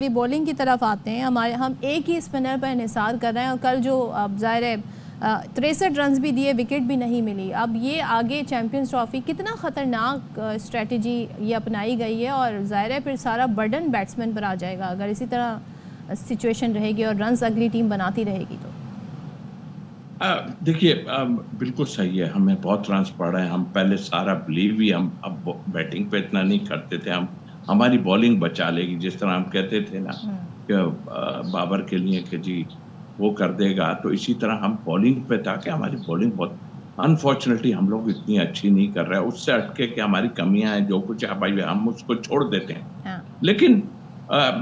भी बॉलिंग की तरफ आते हैं। हम एक ही स्पिनर पर इन्हिसार कर रहे हैं और कल जो अब ज़ाहिर है 63 रन भी दिए, विकेट भी नहीं मिली। अब ये आगे चैंपियंस ट्रॉफी कितना ख़तरनाक स्ट्रेटजी ये अपनाई गई है और ज़ाहिर है फिर सारा बर्डन बैट्समैन पर आ जाएगा अगर इसी तरह सिचुएशन रहेगी और रन्स अगली टीम बनाती रहेगी तो। देखिए, बिल्कुल सही है। हमें बहुत रन्स पड़ रहे हैं। हम पहले सारा बिलीव ही हम अब बैटिंग पे इतना नहीं करते थे। हम हमारी बॉलिंग बचा लेगी, जिस तरह हम कहते थे ना कि बाबर के लिए कि जी वो कर देगा, तो इसी तरह हम बॉलिंग पे था कि हमारी बॉलिंग बहुत अनफॉर्चुनेटली हम लोग इतनी अच्छी नहीं कर रहे हैं। उससे हटके कि हमारी कमियां हैं, जो कुछ है भाई हम उसको छोड़ देते हैं। हाँ। लेकिन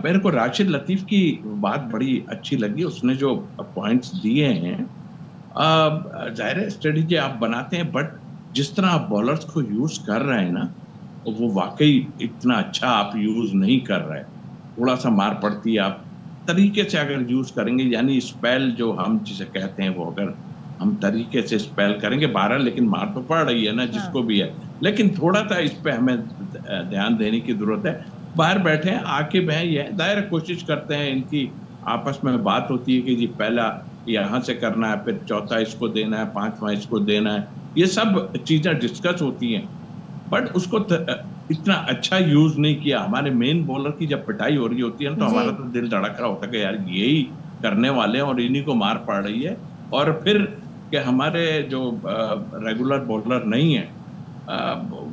मेरे को राशिद लतीफ की बात बड़ी अच्छी लगी। उसने जो पॉइंट्स दिए हैं, जाहिर है स्ट्रेटेजी आप बनाते हैं, बट जिस तरह आप बॉलर्स को यूज कर रहे हैं ना, वो वाकई इतना अच्छा आप यूज नहीं कर रहे। थोड़ा सा मार पड़ती है। आप तरीके से अगर यूज करेंगे, यानी स्पेल जो हम जिसे कहते हैं, वो अगर हम तरीके से स्पेल करेंगे 12, लेकिन मार तो पड़ रही है ना जिसको भी है, लेकिन थोड़ा सा इस पे हमें ध्यान देने की जरूरत है। बाहर बैठे हैं, आके बह ये दायरा कोशिश करते हैं, इनकी आपस में बात होती है कि जी पहला यहाँ से करना है, फिर चौथा इसको देना है, पांचवा इसको देना है। ये सब चीजें डिस्कस होती हैं, बट उसको इतना अच्छा यूज नहीं किया। हमारे मेन बॉलर की जब पिटाई हो रही होती है ना, तो हमारा तो दिल धड़क रहा होता है कि यार यही करने वाले हैं और इन्हीं को मार पड़ रही है। और फिर कि हमारे जो रेगुलर बॉलर नहीं है,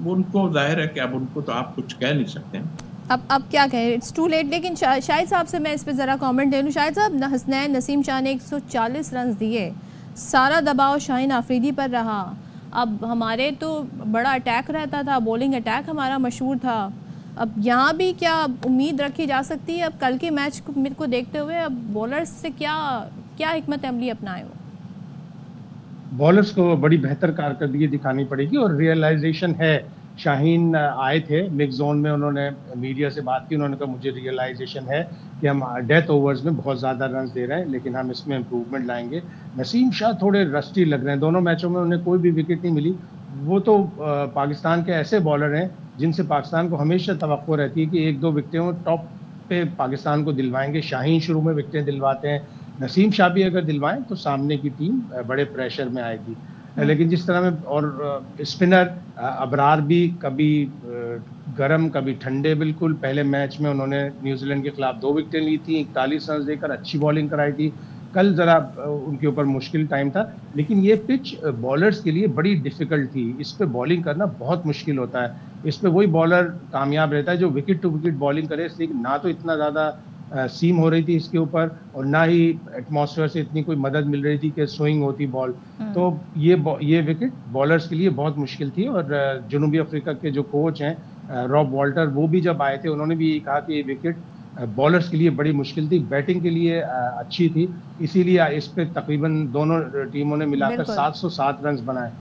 उनको जाहिर है कि अब उनको तो आप कुछ कह नहीं सकते हैं। अब क्या कहें, इट्स टू लेट। लेकिन शाहिद साहब से मैं इस पे ज़रा कमेंट ले लूँ। शाहिद साहब, हसनैन नसीम शाह ने 140 रन दिए, सारा दबाव शाहीन आफरीदी पर रहा। अब हमारे तो बड़ा अटैक रहता था, बॉलिंग अटैक हमारा मशहूर था। अब यहाँ भी क्या उम्मीद रखी जा सकती है अब कल के मैच को देखते हुए? अब बॉलर्स से क्या क्या हिकमत अमली अपनाए हो? बॉलर्स को बड़ी बेहतर कारकर्दगी दिखानी पड़ेगी और रियलाइजेशन है। शाहीन आए थे मिक्स जोन में, उन्होंने मीडिया से बात की, उन्होंने कहा मुझे रियलाइजेशन है कि हम डेथ ओवर्स में बहुत ज़्यादा रन दे रहे हैं, लेकिन हम इसमें इम्प्रूवमेंट लाएंगे। नसीम शाह थोड़े रस्टी लग रहे हैं, दोनों मैचों में उन्हें कोई भी विकेट नहीं मिली। वो तो पाकिस्तान के ऐसे बॉलर हैं जिनसे पाकिस्तान को हमेशा तवक्को रहती है कि एक दो विकेटें टॉप पे पाकिस्तान को दिलवाएंगे। शाहीन शुरू में विकेटें दिलवाते हैं, नसीम शाह भी अगर दिलवाएं तो सामने की टीम बड़े प्रेशर में आएगी। लेकिन जिस तरह में और स्पिनर अबरार भी कभी गर्म कभी ठंडे, बिल्कुल पहले मैच में उन्होंने न्यूजीलैंड के खिलाफ 2 विकेटें ली थी, 41 रन देकर अच्छी बॉलिंग कराई थी। कल जरा उनके ऊपर मुश्किल टाइम था, लेकिन ये पिच बॉलर्स के लिए बड़ी डिफिकल्ट थी। इस पे बॉलिंग करना बहुत मुश्किल होता है। इस पे वही बॉलर कामयाब रहता है जो विकेट टू विकेट बॉलिंग करे। इसलिए ना तो इतना ज़्यादा सीम हो रही थी इसके ऊपर, और ना ही एटमॉस्फेयर से इतनी कोई मदद मिल रही थी कि स्विंग होती बॉल। तो ये विकेट बॉलर्स के लिए बहुत मुश्किल थी। और जनूबी अफ्रीका के जो कोच हैं रॉब वॉल्टर, वो भी जब आए थे उन्होंने भी कहा कि ये विकेट बॉलर्स के लिए बड़ी मुश्किल थी, बैटिंग के लिए अच्छी थी। इसीलिए इस पे तकरीबन दोनों टीमों ने मिलाकर 707 रन बनाए।